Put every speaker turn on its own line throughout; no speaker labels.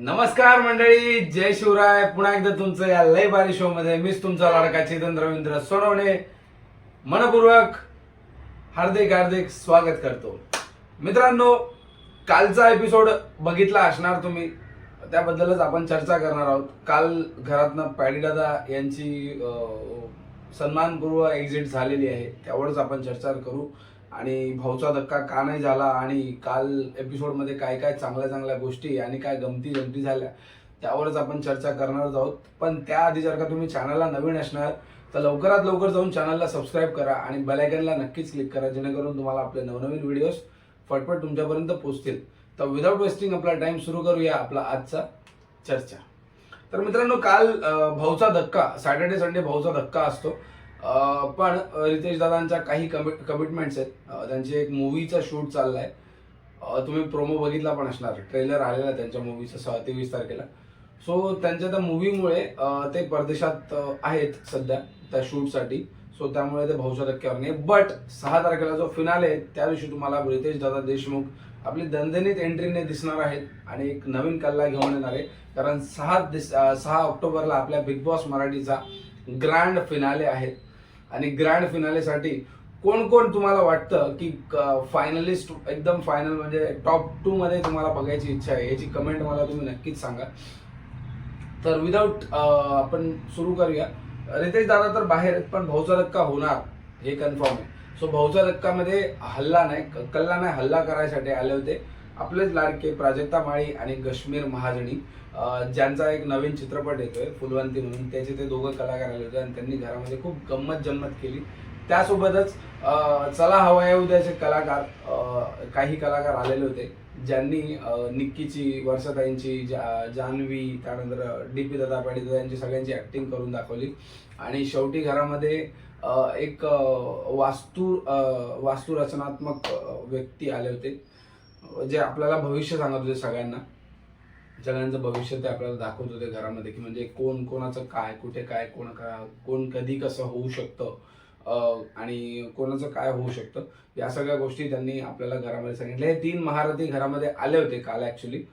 नमस्कार मंडळी, जय शिवराय. पुन्हा एकदा तुमचं या लय बारी शो मध्ये मीच तुमचा लाडका चेतन रवींद्र सोनवणे मनपूर्वक हार्दिक हार्दिक स्वागत करतो. मित्रांनो, कालचा एपिसोड बघितला असणार तुम्ही, त्याबद्दलच आपण चर्चा करणार आहोत. काल घरातनं पॅडी दादा यांची सन्मानपूर्व एक्झिट झालेली आहे, त्यावरच आपण चर्चा करू. आणि भाऊचा धक्का का नाही झाला आणि काल एपिसोडमध्ये काय काय चांगल्या चांगल्या गोष्टी आणि काय गमती जमती झाल्या त्यावरच आपण चर्चा करणार आहोत. पण त्याआधी जर का तुम्ही चॅनलला नवीन असणार तर लवकरात लवकर जाऊन चॅनलला सबस्क्राईब करा आणि बेल आयकॉनला नक्कीच क्लिक करा, जेणेकरून तुम्हाला आपले नवनवीन व्हिडिओज फटफट तुमच्यापर्यंत पोहोचतील. तर विदाउट वेस्टिंग आपला टाइम सुरू करूया आपला आजचा चर्चा. तर मित्रांनो, काल भाऊचा धक्का, सॅटर्डे संडे भाऊचा धक्का असतो. पण रितेश दादांच्या काही कमिटमेंट्स आहेत. त्यांची एक मूवीचा शूट चाललाय. तुम्ही प्रोमो बघितला पण असणार, ट्रेलर आलेला त्यांच्या मूवीचा 23 तारखेला. सो त्यांच्या त्या मूवीमुळे ते परदेशात आहेत सध्या त्या शूटसाठी. सो त्यामुळे ते भाऊच्या धक्क्यावर नाही. बट 6 तारखेला जो फिनाले आहे त्या दिवशी तुम्हाला रितेश दादा देशमुख आपली दणदणीत एंट्रीने दिसणार आहेत आणि एक नवीन कल्ला घेऊन येणार आहे. कारण 6 ऑक्टोबरला आपल्या बिग बॉस मराठीचा ग्रँड फिनाले आहे. आणि ग्रँड फिनालेसाठी कोण कोण तुम्हाला वाटतं की फायनलिस्ट, एकदम फायनल म्हणजे टॉप 2 मध्ये तुम्हाला बघायची इच्छा आहे, याची कमेंट मला तुम्ही नक्कीच सांगा. तर विदाऊट आपण सुरू करूया. रितेश दादा तर बाहेर आहेत, पण भाऊचा धक्का होणार हे कन्फर्म आहे. सो भाऊच्या धक्कामध्ये कल्ला नाही हल्ला करायसाठी आले होते आपलेच लाडके प्राजक्ता माळी आणि कश्मीर महाजनी, ज्यांचा एक नवीन चित्रपट येतोय फुलवंती म्हणून. त्याचे ते दोघं कलाकार आले होते आणि त्यांनी घरामध्ये खूप गंमत जम्मत केली. त्यासोबतच चला हवा आहे उद्याचे कलाकार, काही कलाकार आलेले होते, ज्यांनी निक्कीची, वर्षाताईंची, जान्हवी, त्यानंतर डीपी दादा, पॅडी दादा यांची सगळ्यांची ऍक्टिंग करून दाखवली. आणि शेवटी घरामध्ये एक वास्तू रचनात्मक व्यक्ती आले होते, जे आपल्याला भविष्य सांगत होते. सगळ्यांचं भविष्य ते आपल्याला दाखवत होते घरामध्ये, की म्हणजे कोण कोणाचं काय, कुठे काय, कोण कधी कसं होऊ शकतं आणि कोणाचं काय होऊ शकतं, या सगळ्या गोष्टी त्यांनी आपल्याला घरामध्ये सांगितल्या. हे 3 महारथी घरामध्ये आले होते काल ऍक्च्युली.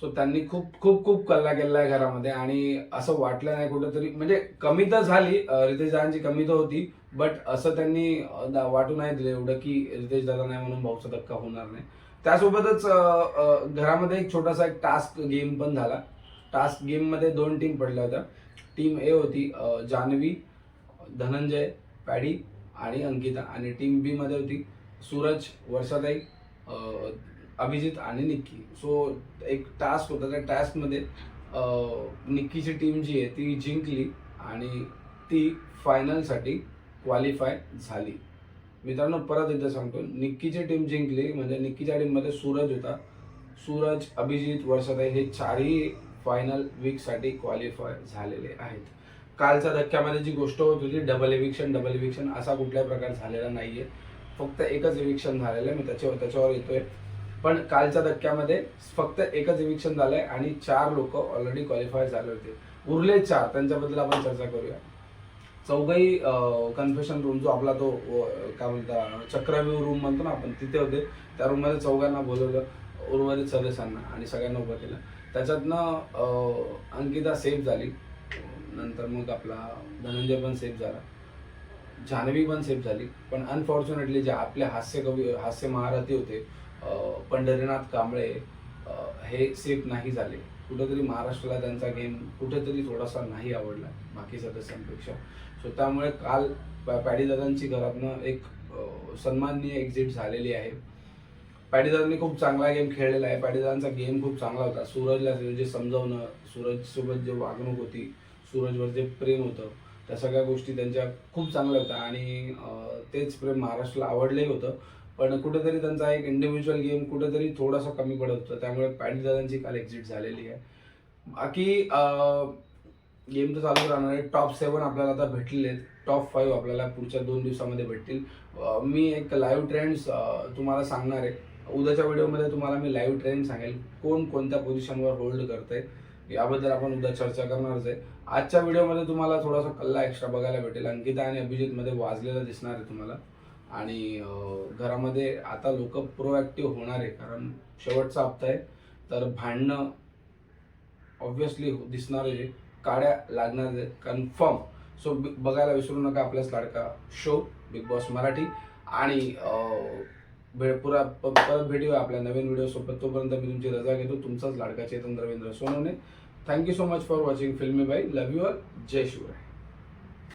सो त्यांनी खूप खूप खूप कल्ला केला आहे घरामध्ये. आणि असं वाटलं नाही कुठंतरी, म्हणजे कमी तर झाली, रितेश दादांची कमी तर होती, बट असं त्यांनी वाटू नाही दिलं एवढं की रितेश दादा नाही म्हणून भाऊचा धक्का होणार नाही. त्यासोबतच घरामध्ये एक छोटासा एक टास्क गेम पण झाला. टास्क गेममध्ये 2 टीम पडल्या होत्या. टीम ए होती जान्हवी, धनंजय, पॅडी आणि अंकिता. आणि टीम बी मध्ये होती सूरज, वर्षाताई, अभिजित आणि निक्की. सो एक टास्क होता. त्या टास्कमध्ये निक्कीची टीम जी आहे ती जिंकली आणि ती फायनलसाठी क्वालिफाय झाली. मित्रांनो, परत एकदा सांगतो, निक्कीची टीम जिंकली म्हणजे निक्कीच्या टीममध्ये सूरज होता. सूरज, अभिजित, वर्षाताई हे 4ही फायनल वीकसाठी क्वालिफाय झालेले आहेत. कालच्या धक्क्यामध्ये जी गोष्ट होत होती डबल इविक्शन असा कुठल्याही प्रकार झालेला नाहीये. फक्त एकच इविक्शन झालेलं आहे. मी त्याच्यावर येतोय. पण कालच्या धक्क्यामध्ये फक्त एकच इविक्शन झालंय आणि 4 लोक ऑलरेडी क्वालिफाय झाले होते. उरले 4, त्यांच्याबद्दल आपण चर्चा करूया. चौघही कन्फेशन रूम, जो आपला तो काय म्हणता चक्रव्यूह रूम म्हणतो ना आपण, तिथे होते. त्या रूममध्ये चौघांना बोलवलं, उर्वरित सदस्यांना, आणि सगळ्यांना उभं केलं. त्याच्यातनं अंकिता सेफ झाली. नंतर मग आपला धनंजय पण सेफ झाला, जान्हवी पण सेफ झाली. पण अनफॉर्च्युनेटली जे आपले हास्य महारथी होते पंढरीनाथ कांबळे, हे सेफ नाही झाले. कुठेतरी महाराष्ट्राला त्यांचा गेम कुठेतरी थोडासा नाही आवडला बाकी सदस्यांपेक्षा. सो त्यामुळे काल पॅडी दादांची घरातनं एक सन्माननीय एक्झिट झालेली आहे. पॅडी दादांनी खूप चांगला गेम खेळलेला आहे. पॅडी दादांचा गेम खूप चांगला होता. सूरजला जे समजावणं, सूरजसोबत जे वागणूक होती, सूरजवर जे प्रेम होतं, त्या सगळ्या गोष्टी त्यांच्या खूप चांगल्या होत्या. आणि तेच प्रेम महाराष्ट्राला आवडलंही होतं. पण कुठेतरी त्यांचा एक इंडिव्हिज्युअल गेम कुठेतरी थोडासा कमी पडत होता. त्यामुळे पॅडी दादांची काल एक्झिट झालेली आहे. बाकी गेम तर चालूच राहणार आहे. टॉप 7 आपल्याला आता भेटलेले आहेत. टॉप 5 आपल्याला पुढच्या 2 दिवसामध्ये भेटतील. मी एक लाईव्ह ट्रेंड्स तुम्हाला सांगणार आहे. उद्याच्या व्हिडिओमध्ये तुम्हाला मी लाईव्ह ट्रेंड सांगेल, कोण कोणत्या पोझिशनवर होल्ड करतंय याबद्दल आपण उद्या चर्चा करणारच आहे. आजच्या व्हिडिओमध्ये तुम्हाला थोडासा कल्ला एक्स्ट्रा बघायला भेटेल. अंकिता आणि अभिजितमध्ये वाजलेला दिसणार आहे तुम्हाला. आणि घरामध्ये आता लोक प्रोॲक्टिव्ह होणार आहे, कारण शेवटचा हप्ता आहे. तर भांडणं ऑब्व्हियसली दिसणार आहे, काड्या लागणार आहे कन्फर्म. सो बघायला विसरू नका आपल्याच लाडका शो बिग बॉस मराठी. आणि परत भेटूया आपल्या नवीन व्हिडिओ सोबत. तोपर्यंत मी तुमची रजा घेतो. तुमचाच लाडका Chetan Ravindra Sonawane. Thank you so much for watching filmy bye. Love you all. जय शिवराय.